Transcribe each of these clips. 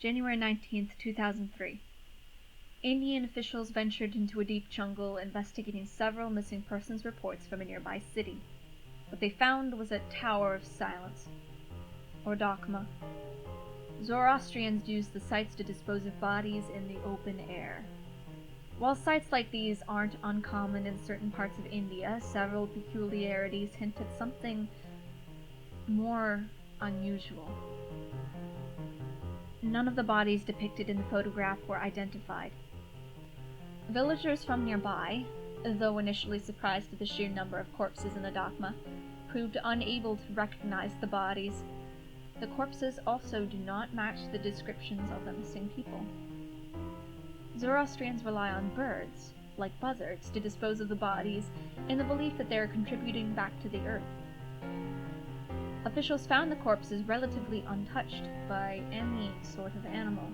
January 19th, 2003. Indian officials ventured into a deep jungle investigating several missing persons reports from a nearby city. What they found was a Tower of Silence, or Dogma. Zoroastrians used the sites to dispose of bodies in the open air. While sites like these aren't uncommon in certain parts of India, several peculiarities hint at something more unusual. None of the bodies depicted in the photograph were identified. Villagers from nearby, though initially surprised at the sheer number of corpses in the Dogma, proved unable to recognize the bodies. The corpses also do not match the descriptions of the missing people. Zoroastrians rely on birds, like buzzards, to dispose of the bodies in the belief that they are contributing back to the earth. Officials found the corpses relatively untouched by any sort of animal.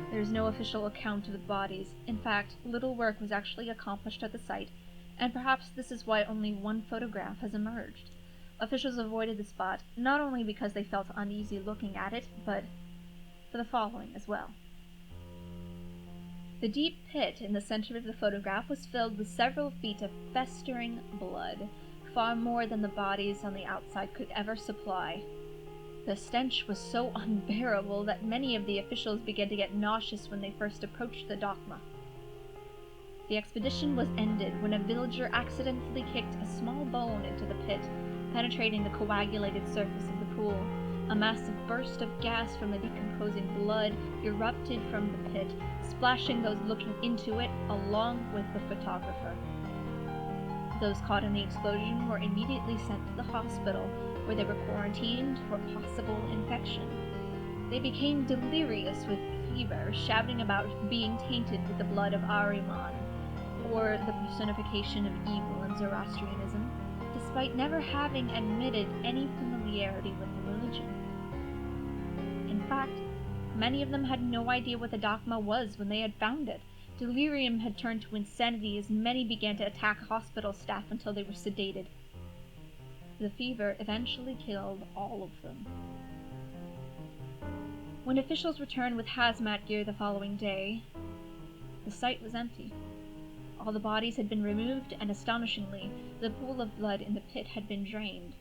There is no official account of the bodies. In fact, little work was actually accomplished at the site, and perhaps this is why only one photograph has emerged. Officials avoided the spot not only because they felt uneasy looking at it, but for the following as well. The deep pit in the center of the photograph was filled with several feet of festering blood, far more than the bodies on the outside could ever supply. The stench was so unbearable that many of the officials began to get nauseous when they first approached the Dogma. The expedition was ended when a villager accidentally kicked a small bone into the pit, penetrating the coagulated surface of the pool. A massive burst of gas from the decomposing blood erupted from the pit, splashing those looking into it along with the photographer. Those caught in the explosion were immediately sent to the hospital, where they were quarantined for possible infection. They became delirious with fever, shouting about being tainted with the blood of Ahriman, or the personification of evil in Zoroastrianism, despite never having admitted any familiarity with the religion. In fact, many of them had no idea what the Dogma was when they had found it. Delirium had turned to insanity as many began to attack hospital staff until they were sedated. The fever eventually killed all of them. When officials returned with hazmat gear the following day, the site was empty. All the bodies had been removed, and astonishingly, the pool of blood in the pit had been drained.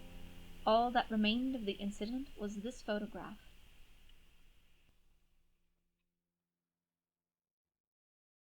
All that remained of the incident was this photograph.